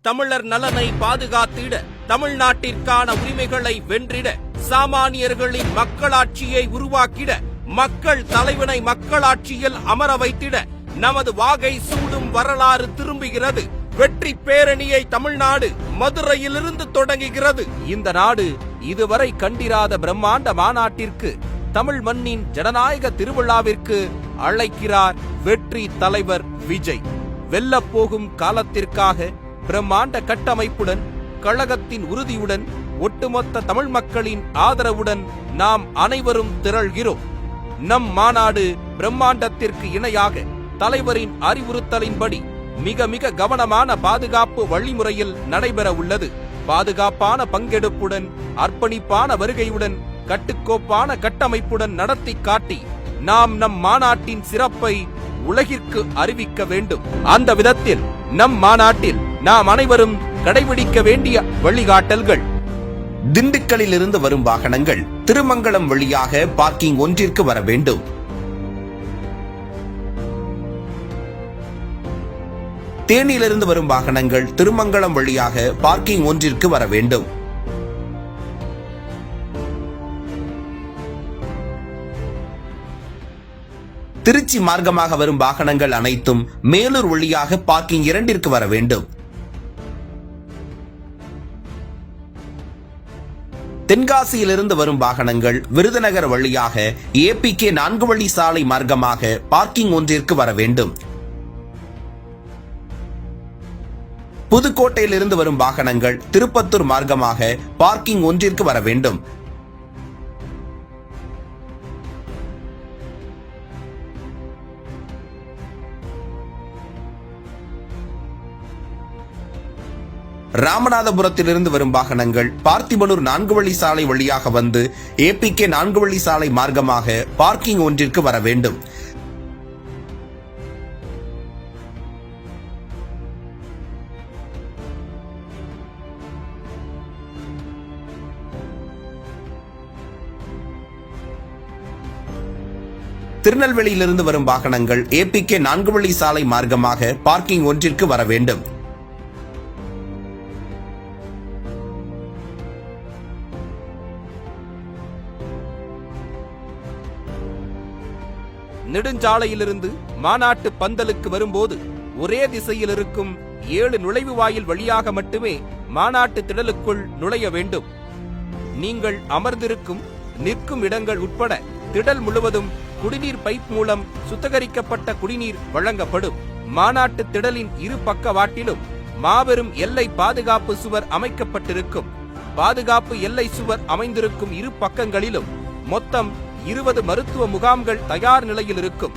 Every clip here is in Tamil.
தமிழர் நலனை பாதுகாத்திட, தமிழ்நாட்டிற்கான உரிமைகளை வென்றிட, சாமானியர்களின் மக்களாட்சியை உருவாக்கிட, மக்கள் தலைவனை மக்களாட்சியில் அமர வைத்திட நமது வாகை சூடும் வரலாறு திரும்புகிறது. வெற்றி பேரணியை தமிழ்நாடு மதுரையிலிருந்து தொடங்குகிறது. இந்த நாடு இதுவரை கண்டிராத பிரம்மாண்ட மாநாட்டிற்கு, தமிழ் மண்ணின் ஜனநாயக திருவிழாவிற்கு அழைக்கிறார் வெற்றி தலைவர் விஜய். வெல்லப்போகும் காலத்திற்காக பிரம்மாண்ட கட்டமைப்புடன், கழகத்தின் உறுதியுடன், ஒட்டுமொத்த தமிழ் மக்களின் ஆதரவுடன் நாம் அனைவரும் திரள்கிறோம். நம் மாநாடு பிரம்மாண்டத்திற்கு இணையாக தலைவரின் அறிவுறுத்தலின்படி மிக மிக கவனமான பாதுகாப்பு வழிமுறையில் நடைபெற உள்ளது. பாதுகாப்பான பங்கெடுப்புடன், அர்ப்பணிப்பான வருகையுடன், கட்டுக்கோப்பான கட்டமைப்புடன் நடத்தி காட்டி நாம் நம் மாநாட்டின் சிறப்பை உலகிற்கு அறிவிக்க வேண்டும். அந்த விதத்தில் நம் மாநாட்டில் நாம் அனைவரும் கடைபிடிக்க வேண்டிய வழிகாட்டல்கள்: திண்டுக்கல்லில் இருந்து வரும் வாகனங்கள் திருமங்கலம் வழியாக பார்க்கிங் ஒன்றிற்கு வர வேண்டும். தேனியிலிருந்து வரும் வாகனங்கள் திருமங்கலம் வழியாக பார்க்கிங் ஒன்றிற்கு வர வேண்டும். திருச்சி மார்க்கமாக வரும் வாகனங்கள் அனைத்தும் மேலூர் வழியாக பார்க்கிங் 2ற்கு வர வேண்டும். தென்காசியிலிருந்து வரும் வாகனங்கள் விருதுநகர் வழியாக APK 4 வழி சாலை மார்க்கமாக பார்க்கிங் ஒன்றிற்கு வர வேண்டும். புதுக்கோட்டையிலிருந்து வரும் வாகனங்கள் திருப்பத்தூர் மார்க்கமாக பார்க்கிங் ஒன்றிற்கு வர வேண்டும். ராமநாதபுரத்திலிருந்து வரும் வாகனங்கள் பார்த்திபனூர் 4 வழி சாலை வழியாக வந்து APK 4 வழி சாலை மார்க்கமாக பார்க்கிங் ஒன்றிற்கு வர வேண்டும். திருநெல்வேலியிலிருந்து வரும் வாகனங்கள் APK 4 வழி சாலை மார்க்கமாக பார்க்கிங் ஒன்றிற்கு வர வேண்டும். நெடுஞ்சாலையிலிருந்து மாநாட்டு பந்தலுக்கு வரும்போது ஒரே திசையில் இருக்கும் 7 நுழைவு வாயில் வழியாக மட்டுமே மாநாட்டு திடலுக்குள் நுழைய வேண்டும். நீங்கள் அமர்ந்திருக்கும், நிற்கும் இடங்கள் உட்பட திடல் முழுவதும் குடிநீர் பைப் மூலம் சுத்திகரிக்கப்பட்ட குடிநீர் வழங்கப்படும். மாநாட்டு திடலின் இரு பக்கவாட்டிலும் மாபெரும் எல்லை பாதுகாப்பு சுவர் அமைக்கப்பட்டிருக்கும். பாதுகாப்பு எல்லை சுவர் அமைந்திருக்கும் இரு பக்கங்களிலும் மொத்தம் 20 மருத்துவ முகாம்கள் தயார் நிலையில் இருக்கும்.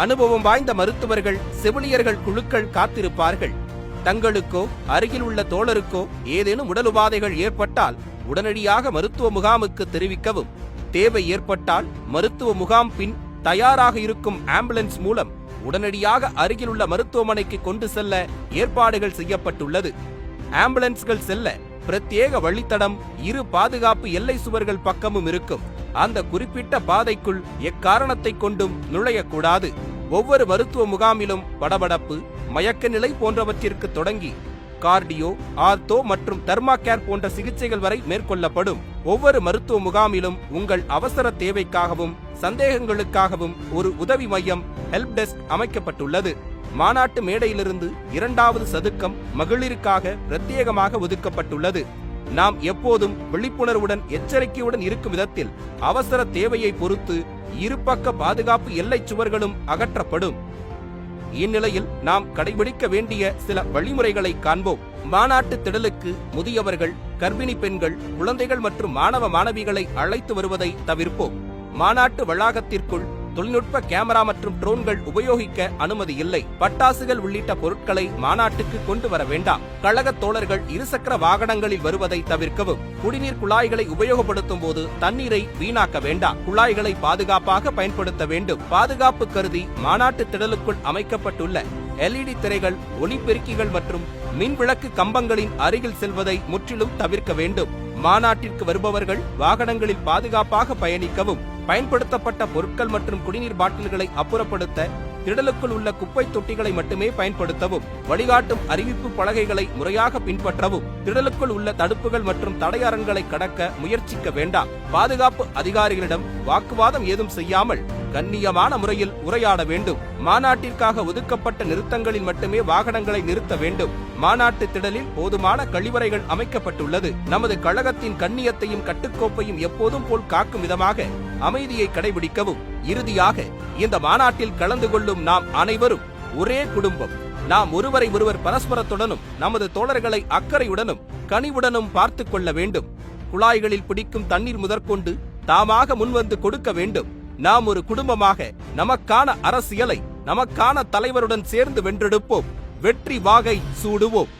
அனுபவம் வாய்ந்த மருத்துவர்கள், செவிலியர்கள் குழுக்கள் காத்திருப்பார்கள். தங்களுக்கோ அருகில் உள்ள தோழருக்கோ ஏதேனும் உடல் உபாதைகள் ஏற்பட்டால் உடனடியாக மருத்துவ முகாமுக்கு தெரிவிக்கவும். தேவை ஏற்பட்டால் மருத்துவ முகாம் பின் தயாராக இருக்கும் ஆம்புலன்ஸ் மூலம் உடனடியாக அருகிலுள்ள மருத்துவமனைக்கு கொண்டு செல்ல ஏற்பாடுகள் செய்யப்பட்டுள்ளது. ஆம்புலன்ஸ்கள் செல்ல பிரத்யேக வழித்தடம் இரு பாதுகாப்பு எல்லை சுவர்கள் பக்கமும் இருக்கும். அந்த குறிப்பிட்ட பாதைக்குள் எக்காரணத்தை கொண்டும் நுழையக்கூடாது. ஒவ்வொரு மருத்துவ முகாமிலும் படபடப்பு, மயக்க நிலை போன்றவற்றிற்கு தொடங்கி கார்டியோ, ஆர்த்தோ மற்றும் தெர்மாகேர் போன்ற சிகிச்சைகள் வரை மேற்கொள்ளப்படும். ஒவ்வொரு மருத்துவ முகாமிலும் உங்கள் அவசர தேவைக்காகவும் சந்தேகங்களுக்காகவும் ஒரு உதவி மையம், ஹெல்ப் டெஸ்க் அமைக்கப்பட்டுள்ளது. மாநாட்டு மேடையிலிருந்து 2வது சதுக்கம் மகளிருக்காக பிரத்யேகமாக ஒதுக்கப்பட்டுள்ளது. நாம் எப்போதும் விழிப்புணர்வுடன், எச்சரிக்கையுடன் இருக்கும் விதத்தில் அவசர தேவையை பொறுத்து இருபக்க பாதுகாப்பு எல்லை சுவர்களும் அகற்றப்படும். இந்நிலையில் நாம் கடைபிடிக்க வேண்டிய சில வழிமுறைகளை காண்போம். மாநாட்டு திடலுக்கு முதியவர்கள், கர்ப்பிணி பெண்கள், குழந்தைகள் மற்றும் மாணவ மாணவிகளை அழைத்து வருவதை தவிர்ப்போம். மாநாட்டு வளாகத்திற்குள் தொழில்நுட்ப கேமரா மற்றும் ட்ரோன்கள் உபயோகிக்க அனுமதி இல்லை. பட்டாசுகள் உள்ளிட்ட பொருட்களை மாநாட்டுக்கு கொண்டு வர வேண்டாம். கழக தோழர்கள் இருசக்கர வாகனங்களில் வருவதை தவிர்க்கவும். குடிநீர் குழாய்களை உபயோகப்படுத்தும் போது தண்ணீரை வீணாக்க வேண்டாம். குழாய்களை பாதுகாப்பாக பயன்படுத்த வேண்டும். பாதுகாப்பு கருதி மாநாட்டு திடலுக்குள் அமைக்கப்பட்டுள்ள LED திரைகள், ஒளிபெருக்கிகள் மற்றும் மின் விளக்கு கம்பங்களின் அருகில் செல்வதை முற்றிலும் தவிர்க்க வேண்டும். மாநாட்டிற்கு வருபவர்கள் வாகனங்களில் பாதுகாப்பாக பயணிக்கவும். பயன்படுத்தப்பட்ட பொருட்கள் மற்றும் குடிநீர் பாட்டில்களை அப்புறப்படுத்த திடலுக்குள் உள்ள குப்பை தொட்டிகளை மட்டுமே பயன்படுத்தவும், வழிகாட்டும் அறிவிப்பு பலகைகளை முறையாக பின்பற்றவும், திடலுக்குள் உள்ள தடுப்புகள் மற்றும் தடையரண்களை கடக்க முயற்சிக்க வேண்டாம். பாதுகாப்பு அதிகாரிகளிடம் வாக்குவாதம் ஏதும் செய்யாமல் கண்ணியமான முறையில் உரையாட வேண்டும். மாநாட்டிற்காக ஒதுக்கப்பட்ட நிறுத்தங்களில் மட்டுமே வாகனங்களை நிறுத்த வேண்டும். மாநாட்டு திடலில் போதுமான கழிவறைகள் அமைக்கப்பட்டுள்ளது. நமது கழகத்தின் கண்ணியத்தையும் கட்டுக்கோப்பையும் எப்போதும் போல் காக்கும் விதமாக அமைதியை கடைபிடிக்கவும். இறுதியாக, இந்த மாநாட்டில் கலந்து கொள்ளும் நாம் அனைவரும் ஒரே குடும்பம். நாம் ஒருவரை ஒருவர் பரஸ்பரத்துடனும் நமது தோழர்களை அக்கறையுடனும் கனிவுடனும் பார்த்து கொள்ள வேண்டும். குழாய்களில் பிடிக்கும் தண்ணீர் முதற்கொண்டு தாமாக முன்வந்து கொடுக்க வேண்டும். நாம் ஒரு குடும்பமாக நமக்கான அரசியலை நமக்கான தலைவருடன் சேர்ந்து வென்றெடுப்போம். வெற்றி வாகை சூடுவோம்.